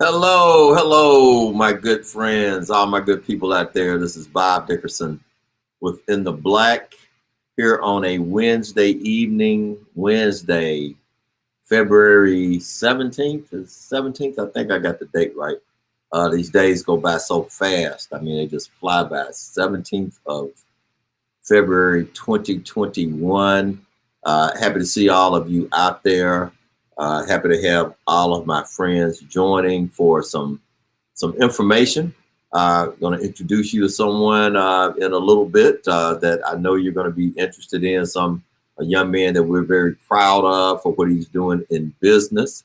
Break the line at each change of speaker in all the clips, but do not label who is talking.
Hello, hello, my good friends, all my good people out there. This is Bob Dickerson within the Black here on a Wednesday evening, Wednesday, February 17th. Is 17th? I think I got the date right. These days go by so fast. I mean, they just fly by. 17th of February 2021. Happy to see all of you out there. Happy to have all of my friends joining for some information. Going to introduce you to someone in a little bit that I know you're going to be interested in. A young man that we're very proud of for what he's doing in business.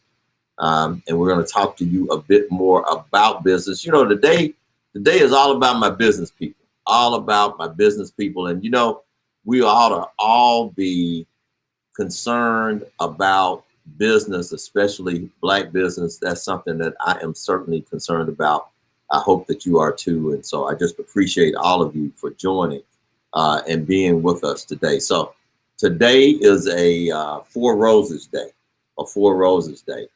And we're going to talk to you a bit more about business. You know, today is all about my business people, all about my business people. And, you know, we ought to all be concerned about business, especially Black business. That's something that I am certainly concerned about. I hope that you are too. And so I just appreciate all of you for joining and being with us today. So today is a Four Roses Day, a Four Roses Day.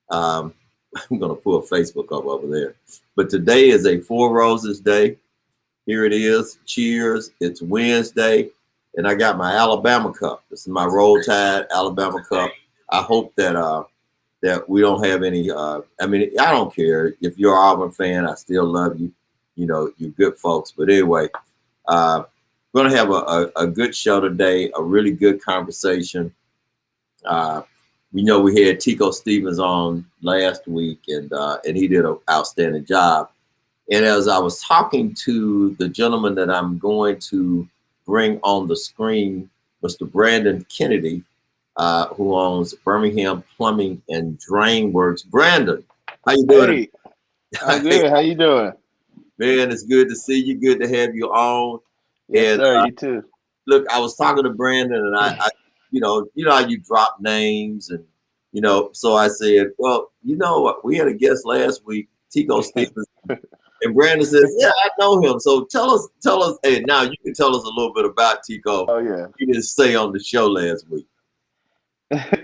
I'm going to pull Facebook up over there. But today is a Four Roses Day. Here it is. Cheers. It's Wednesday. And I got my Alabama cup. This is my Roll Tide Alabama cup. I hope that that we don't have any. I mean, I don't care if you're an Auburn fan. I still love you. You know, you good folks. But anyway, going to have a good show today. A really good conversation. We know we had Tico Stevens on last week, and he did an outstanding job. And as I was talking to the gentleman that I'm going to bring on the screen, Mr. Brandon Kennedy, who owns Birmingham Plumbing and Drain Works. Brandon, how you doing?
Hey, I'm good. How you doing?
Man, it's good to see you. Good to have you on.
Yes,
And
sir. You too.
look, I was talking to Brandon, and I you know how you drop names, and so I said, well, you know what? We had a guest last week, Tico Stevens, and Brandon says, yeah, I know him. So tell us, hey, now you can tell us a little bit about Tico.
Oh yeah.
You didn't say on the show last week.
I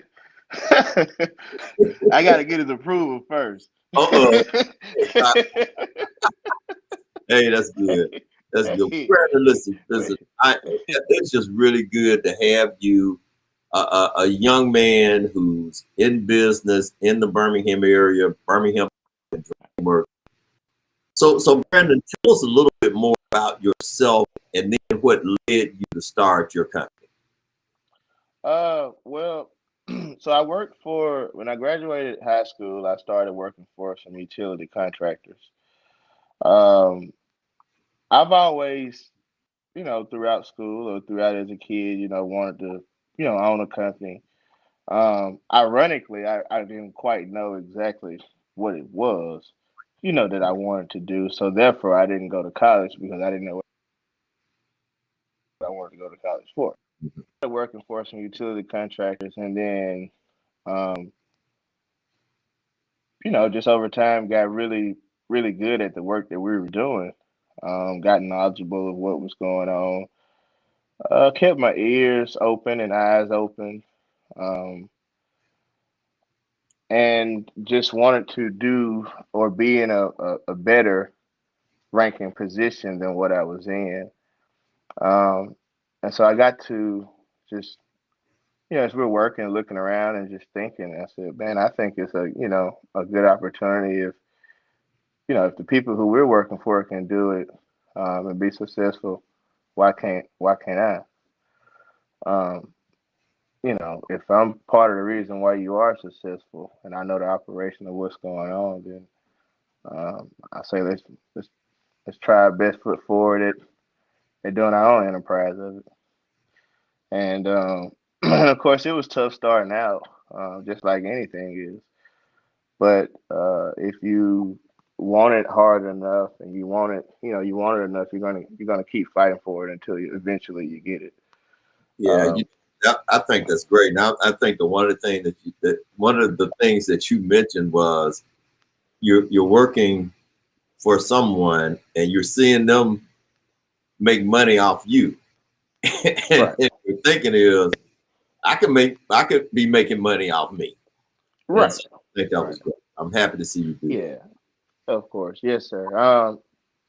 got to get his approval first.
Uh-oh. Hey, that's good. That's good. Brandon, listen. It's just really good to have you, a young man who's in business in the Birmingham area, Birmingham. So Brandon, tell us a little bit more about yourself and then what led you to start your company.
Well, so I worked when I graduated high school, I started working for some utility contractors. Um, I've always, throughout school or throughout as a kid, wanted to, own a company. Ironically, I didn't quite know exactly what it was, that I wanted to do. So therefore, I didn't go to college because I didn't know what I wanted to go to college for. I started working for some utility contractors, and then, um, just over time, got really, really good at the work that we were doing. Got knowledgeable of what was going on. Kept my ears open and eyes open. Um, and just wanted to do or be in a better ranking position than what I was in. Um, and so I got to just, as we're working, looking around and just thinking, I said, man, I think it's a good opportunity if the people who we're working for can do it and be successful, why can't I? Um, if I'm part of the reason why you are successful and I know the operation of what's going on, then I say let's try our best foot forward at doing our own enterprise of it. And of course, it was tough starting out, just like anything is. But if you want it hard enough and you want it enough, you're gonna keep fighting for it until eventually you get it.
Yeah,
Um,
I think that's great. Now, I think one of the things that you mentioned was you're working for someone and you're seeing them make money off you, and
right,
your thinking is, I could be making money off me. And
right,
so I think that
right.
was great. I'm happy to see you do that.
Yeah, of course. Yes, sir.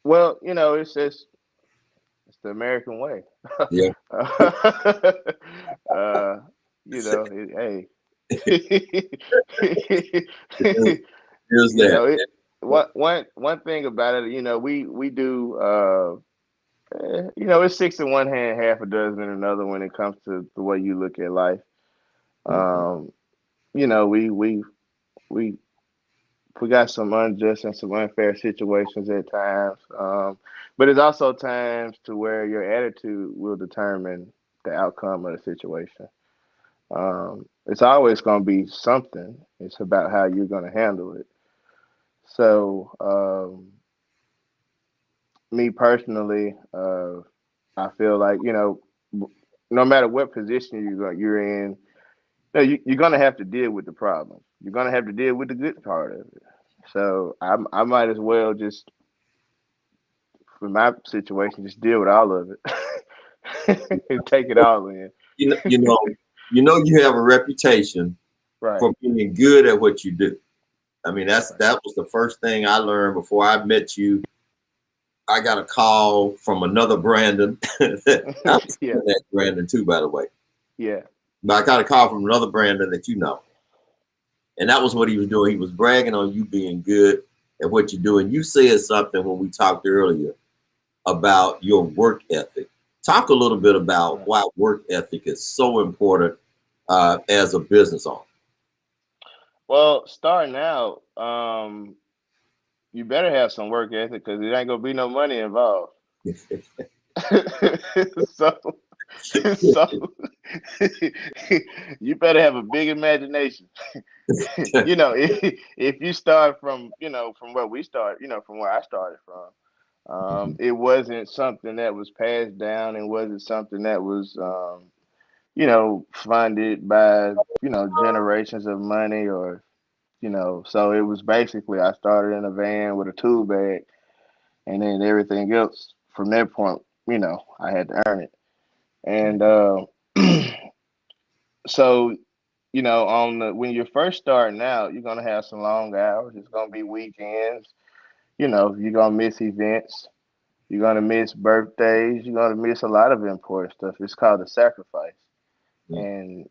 Well, it's the American way.
Yeah.
uh, hey,
Here's
you
that.
know, it one thing about it, we do it's six in one hand, half a dozen in another when it comes to the way you look at life.
Mhm.
Um, we we got some unjust and some unfair situations at times. But it's also times to where your attitude will determine the outcome of the situation. It's always going to be something. It's about how you're going to handle it. So, me personally, I feel like no matter what position you're in, you're going to have to deal with the problem. You're going to have to deal with the good part of it. So I might as well just, for my situation, just deal with all of it and take it all in.
You know, you know, you have a reputation
Right.
for being good at what you do. I mean, that was the first thing I learned before I met you. I got a call from another Brandon. I'm
Yeah.
that Brandon too, by the way.
Yeah.
But I got a call from another Brandon that you know. And that was what he was doing. He was bragging on you being good at what you do. And you said something when we talked earlier about your work ethic. Talk a little bit about
Right.
why work ethic is so important as a business owner.
Well, starting out, you better have some work ethic because it ain't gonna be no money involved. so, so you better have a big imagination. If you start from where we start, from where I started from, it wasn't something that was passed down and wasn't something that was, funded by, generations of money so it was basically I started in a van with a tool bag and then everything else from that point, I had to earn it. And so on when you're first starting out, you're gonna have some long hours. It's gonna be weekends. You're gonna miss events. You're gonna miss birthdays. You're gonna miss a lot of important stuff. It's called a sacrifice, and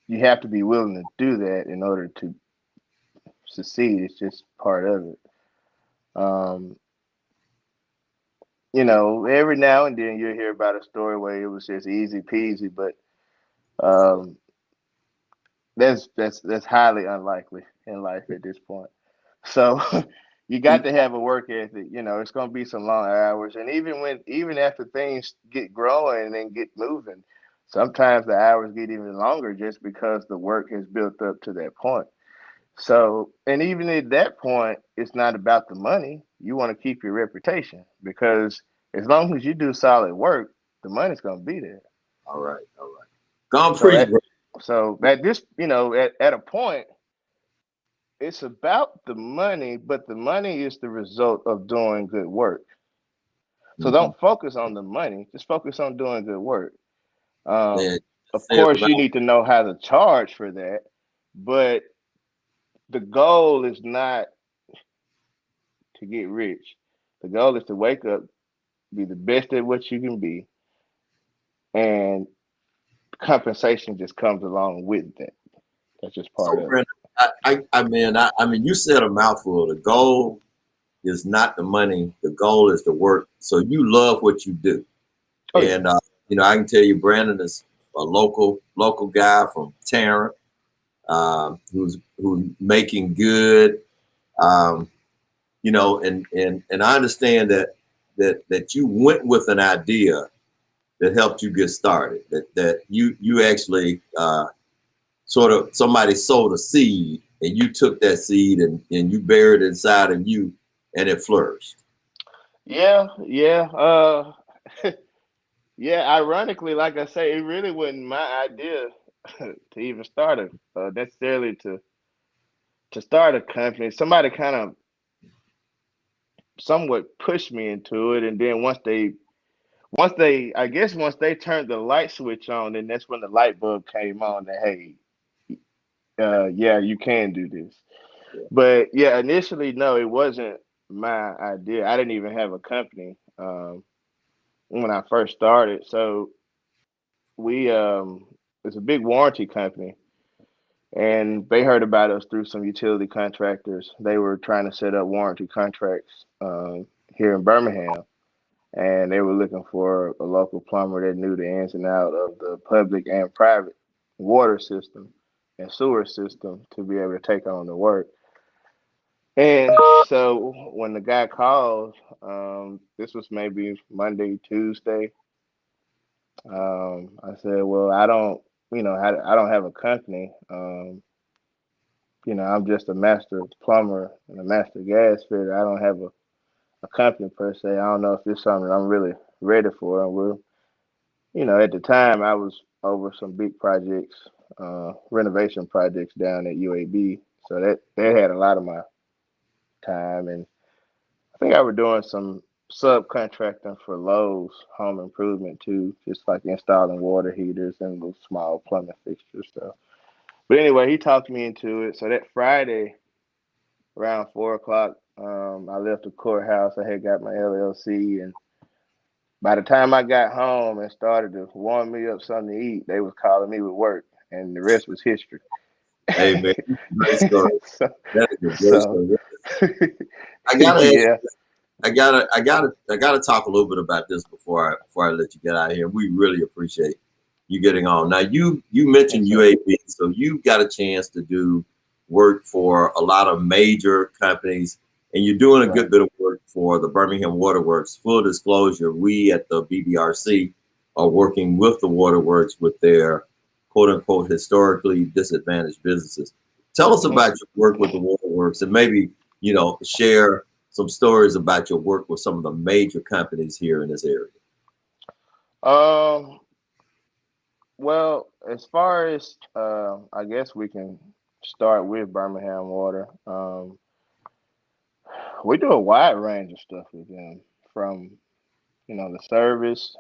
you have to be willing to do that in order to succeed. It's just part of it. Um, every now and then you'll hear about a story where it was just easy peasy, but um, that's highly unlikely in life at this point. So you got to have a work ethic. It's going to be some long hours, and even after things get growing and get moving, sometimes the hours get even longer just because the work has built up to that point. So, and even at that point, it's not about the money. You want to keep your reputation because as long as you do solid work, the money's going to be there.
All right, all right. Gone
So
preach,
at
bro.
so at this, at a point, it's about the money, but the money is the result of doing good work. So
Mm-hmm.
don't focus on the money; just focus on doing good work. Um,
Man,
of
say it
course,
without
you need to know how to charge for that, but the goal is not to get rich. The goal is to wake up, be the best at what you can be, and compensation just comes along with that. That's just part
so
of it.
Brandon, I mean, you said a mouthful. The goal is not the money. The goal is the work. So you love what you do.
Oh yeah,
And I can tell you, Brandon is a local guy from Tarrant, who's making good. Um, and I understand that you went with an idea that helped you get started. That you actually sort of somebody sowed a seed, and you took that seed and you buried it inside of you, and it flourished.
yeah, yeah. Yeah. Ironically, like I say, it really wasn't my idea to even start it necessarily to start a company. Somebody kind of somewhat pushed me into it, and then once they turned the light switch on, then that's when the light bulb came on. That hey, yeah, you can do this. But yeah, initially, no, it wasn't my idea. I didn't even have a company when I first started. So we it's a big warranty company, and they heard about us through some utility contractors. They were trying to set up warranty contracts here in Birmingham, and they were looking for a local plumber that knew the ins and out of the public and private water system and sewer system to be able to take on the work. And so when the guy called, this was maybe Monday, Tuesday. I said, "Well, I don't, I don't have a company. I'm just a master plumber and a master gas fitter. I don't have a company per se. I don't know if it's something I'm really ready for." And at the time, I was over some big projects, renovation projects down at UAB, so that had a lot of my time. And I think I was doing some subcontracting for Lowe's Home Improvement too, just like installing water heaters and little small plumbing fixtures. So, but anyway, he talked me into it. So that Friday around 4 o'clock, I left the courthouse. I had got my LLC, and by the time I got home and started to warm me up something to eat, they was calling me with work, and the rest was history.
Hey man, great story.
so,
That is a great
so
story. I gotta ask,
yeah.
I gotta talk a little bit about this before I let you get out of here. We really appreciate you getting on. Now you mentioned
Yes, sir.
UAB, so you've got a chance to do work for a lot of major companies, and you're doing a
Right.
good bit of work for the Birmingham Waterworks. Full disclosure, we at the BBRC are working with the Waterworks with their quote unquote historically disadvantaged businesses. Tell us
hmm
about your work with the Waterworks, and maybe share some stories about your work with some of the major companies here in this area.
Um. Well, as far as I guess we can start with Birmingham Water. We do a wide range of stuff with them, from the service,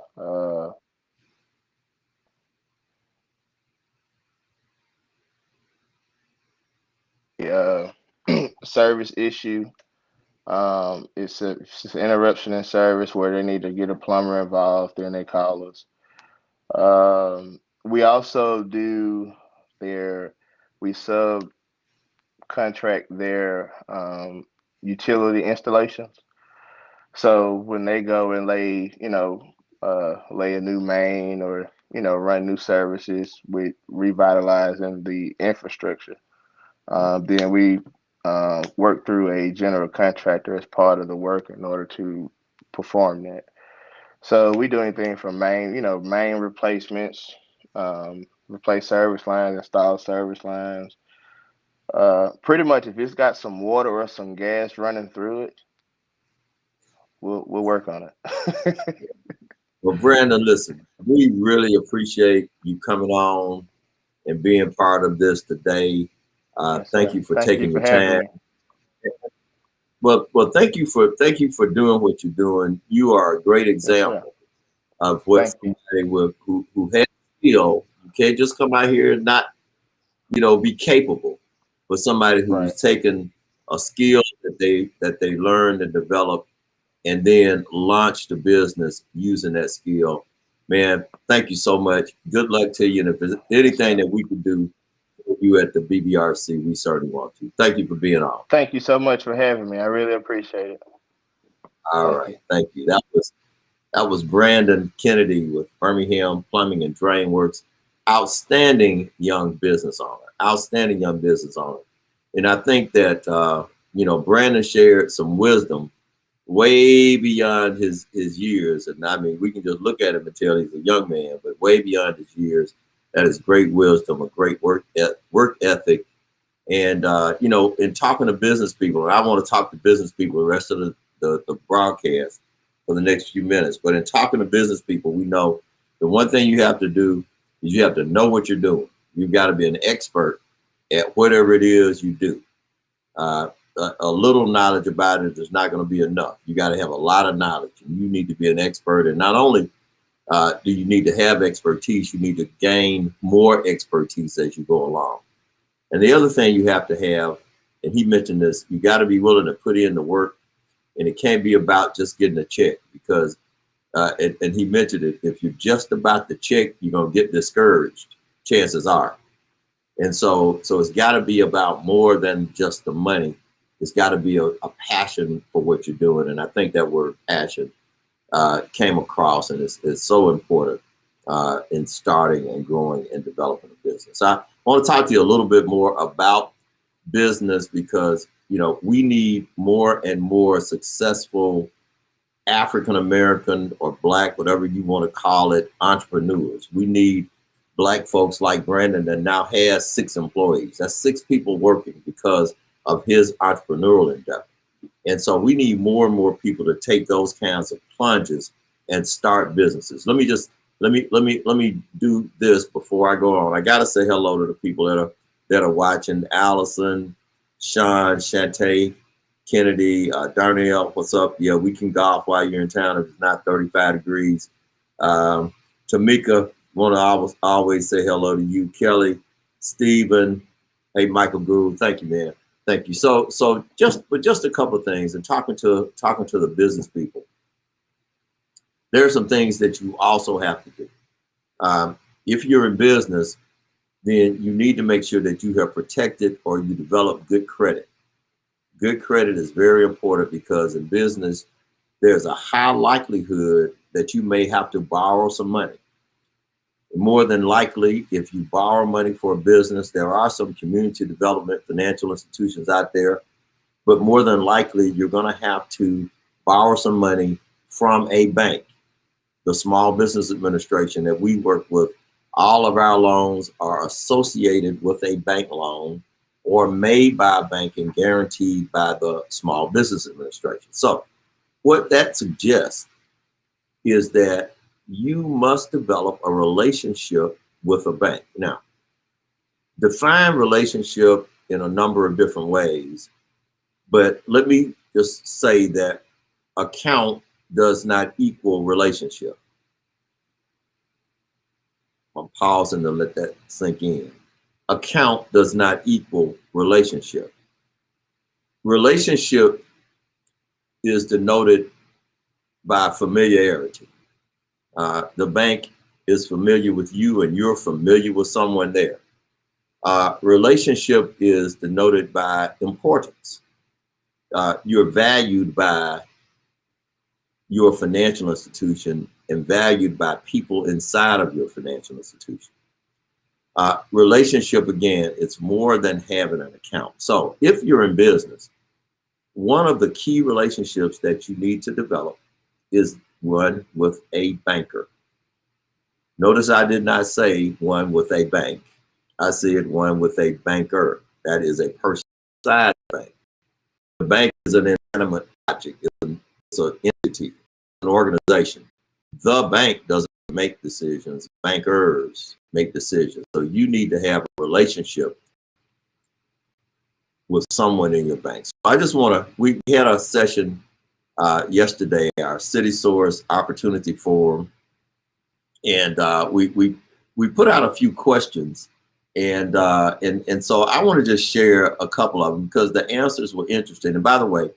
the service issue. It's an interruption in service where they need to get a plumber involved, then they call us. We also do their we subcontract their utility installations. So when they go and lay a new main, or run new services with revitalizing the infrastructure, then we work through a general contractor as part of the work in order to perform that. So we do anything from main replacements, replace service lines, install service lines. Pretty much, if it's got some water or some gas running through it, we'll work on it.
Well, Brandon, listen, we really appreciate you coming on and being part of this today.
Yes,
Thank
sir.
you for
Thank you
taking
for
your
having
time.
me.
Well, thank you for doing what you're doing. You are a great
Yes, sir.
example of what
Thank you.
somebody who has skill. You can't just come out here and not be capable, but somebody
Right.
who's taken a skill that they learned and developed, and then launched the business using that skill. Man, thank you so much. Good luck to you. And if there's
Yes,
anything
sir.
that we can do for you at the BBRC, we certainly want to. Thank you for being on.
Thank you so much for having me. I really appreciate it.
All
Thank
right.
you.
Thank you. That was Brandon Kennedy with Birmingham Plumbing and Drain Works. Outstanding young business owner. Outstanding young business owner. And I think that Brandon shared some wisdom way beyond his years. And I mean, we can just look at him and tell he's a young man, but way beyond his years. That is great wisdom, a great work ethic. And in talking to business people, and I want to talk to business people the rest of the broadcast for the next few minutes. But in talking to business people, we know the one thing you have to do is you have to know what you're doing. You've got to be an expert at whatever it is you do. A little knowledge about it is not going to be enough. You got to have a lot of knowledge, and you need to be an expert. And not only do you need to have expertise, you need to gain more expertise as you go along. And the other thing you have to have and he mentioned this, you got to be willing to put in the work, and it can't be about just getting a check, because and he mentioned it, if you're just about the check, you're going to get discouraged, chances are. And so it's got to be about more than just the money. It's got to be a passion for what you're doing. And I think that word passion came across, and it's so important in starting and growing and developing a business. I want to talk to you a little bit more about business, because, you know, we need more and more successful African American or Black, whatever you want to call it, entrepreneurs. We need Black folks like Brandon that now has 6 employees. That's 6 people working because of his entrepreneurial endeavor. And so we need more and more people to take those kinds of plunges and start businesses. Let me do this before I go on. I gotta say hello to the people that are watching. Allison, Sean, Shantae, Kennedy, Darnell, what's up? Yeah, we can golf while you're in town if it's not 35 degrees. Tamika, want to always say hello to you. Kelly, Stephen, hey, Michael Gould, thank you, man. Thank you. So just a couple of things, and talking to the business people, there are some things that you also have to do. If you're in business, then you need to make sure that you have protected or you develop good credit. Good credit is very important, because in business, there's a high likelihood that you may have to borrow some money. More than likely, if you borrow money for a business, there are some community development financial institutions out there, but more than likely, you're going to have to borrow some money from a bank. The Small Business Administration that we work with, all of our loans are associated with a bank loan or made by a bank and guaranteed by the Small Business Administration. So what that suggests is that you must develop a relationship with a bank. Now, define relationship in a number of different ways, but let me just say that account does not equal relationship. I'm pausing to let that sink in. Account does not equal relationship. Relationship is denoted by familiarity. The bank is familiar with you and you're familiar with someone there. Relationship is denoted by importance. You're valued by your financial institution and valued by people inside of your financial institution. Relationship, again, it's more than having an account. So if you're in business, one of the key relationships that you need to develop is one with a banker. Notice I did not say one with a bank. I said one with a banker. That is a person inside the bank. The bank is an inanimate object. It's an entity, an organization. The bank doesn't make decisions. Bankers make decisions. So you need to have a relationship with someone in your bank. So I just want to, we had a session yesterday, our City Source Opportunity Forum, and we put out a few questions, and so I want to just share a couple of them because the answers were interesting. And by the way,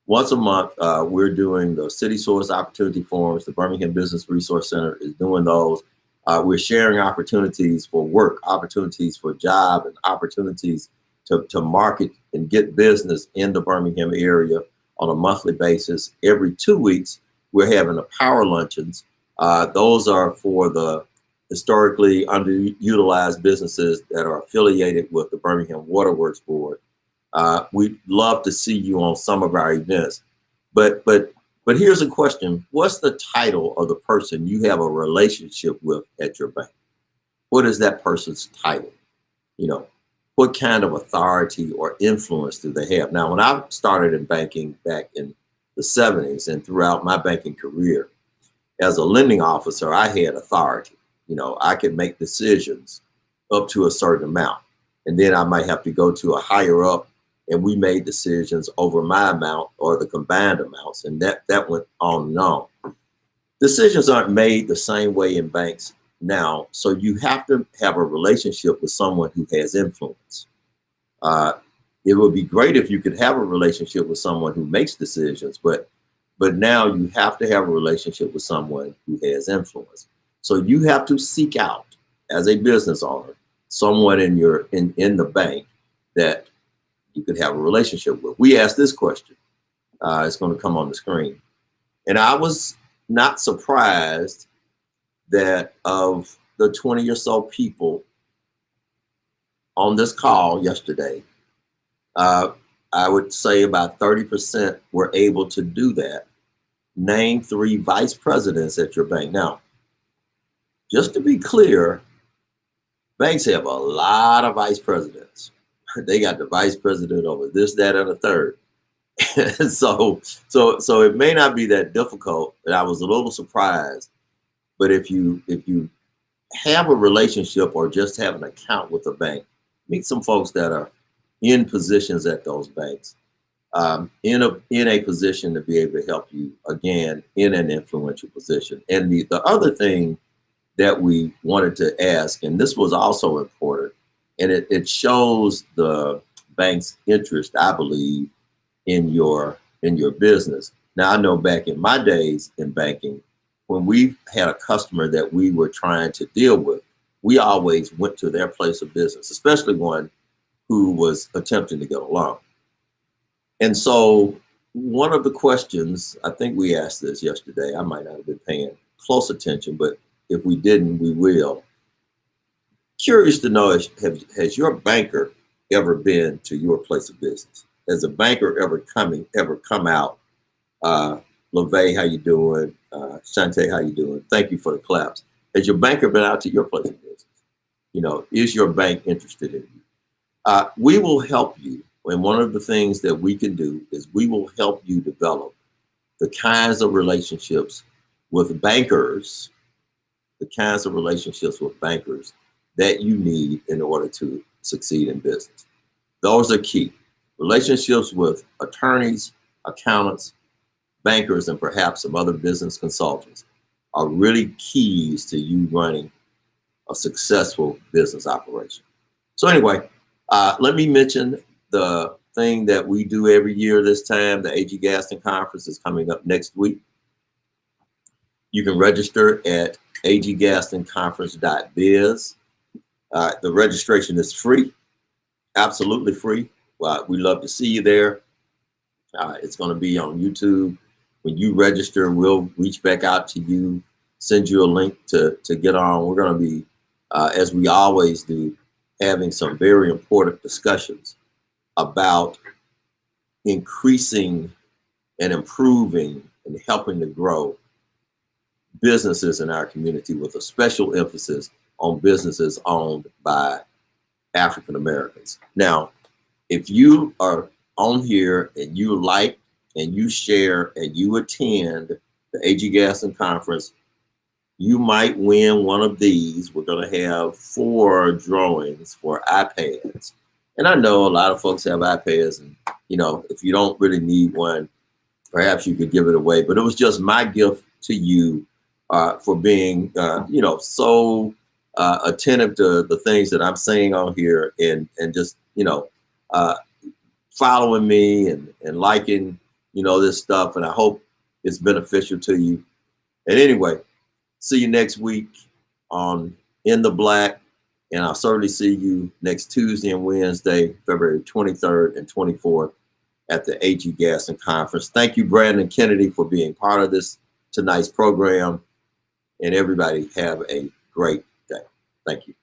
once a month we're doing the City Source Opportunity Forums. The Birmingham Business Resource Center is doing those. We're sharing opportunities for work, opportunities for job, and opportunities to market and get business in the Birmingham area on a monthly basis. Every 2 weeks, we're having the power luncheons. Those are for the historically underutilized businesses that are affiliated with the Birmingham Waterworks Board. We'd love to see you on some of our events. But here's a question. What's the title of the person you have a relationship with at your bank? What is that person's title? You know, what kind of authority or influence do they have? Now, when I started in banking back in the 70s and throughout my banking career, as a lending officer, I had authority. You know, I could make decisions up to a certain amount. And then I might have to go to a higher up and we made decisions over my amount or the combined amounts. And that went on and on. Decisions aren't made the same way in banks now. So you have to have a relationship with someone who has influence. it would be great if you could have a relationship with someone who makes decisions, but now you have to have a relationship with someone who has influence. So you have to seek out, as a business owner, someone in the bank that you could have a relationship with. We asked this question. It's going to come on the screen. And I was not surprised that of the 20 or so people on this call yesterday, I would say about 30% were able to do that. Name 3 vice presidents at your bank. Now, just to be clear, banks have a lot of vice presidents. They got the vice president over this, that, and the third. so it may not be that difficult. And I was a little surprised. But if you have a relationship or just have an account with a bank, meet some folks that are in positions at those banks, in a position to be able to help you, again, in an influential position. And the other thing that we wanted to ask, and this was also important, and it shows the bank's interest, I believe, in your business. Now, I know back in my days in banking, when we had a customer that we were trying to deal with, we always went to their place of business, especially one who was attempting to get a loan. And so one of the questions, I think we asked this yesterday, I might not have been paying close attention, but if we didn't, we will. Curious to know, has your banker ever been to your place of business? Has a banker ever come out? LeVay, how you doing? Shante, how you doing? Thank you for the claps. Has your banker been out to your place of business? You know, is your bank interested in you? We will help you. And one of the things that we can do is we will help you develop the kinds of relationships with bankers, that you need in order to succeed in business. Those are key. Relationships with attorneys, accountants, bankers, and perhaps some other business consultants are really keys to you running a successful business operation. So anyway, let me mention the thing that we do every year this time. The A.G. Gaston Conference is coming up next week. You can register at aggastonconference.biz. The registration is free, absolutely free. We love to see you there. It's going to be on YouTube. When you register, we'll reach back out to you, send you a link to get on. We're going to be, as we always do, having some very important discussions about increasing and improving and helping to grow businesses in our community, with a special emphasis on businesses owned by African Americans. Now, if you are on here and you like and you share and you attend the A.G. Gaston Conference, you might win one of these. We're going to have 4 drawings for iPads. And I know a lot of folks have iPads, and you know, if you don't really need one, perhaps you could give it away. But it was just my gift to you for being, so attentive to the things that I'm saying on here, and just, following me and liking, this stuff. And I hope it's beneficial to you. And anyway, see you next week on In the Black. And I'll certainly see you next Tuesday and Wednesday, February 23rd and 24th at the A.G. Gaston Conference. Thank you, Brandon Kennedy, for being part of this tonight's program. And everybody have a great day. Thank you.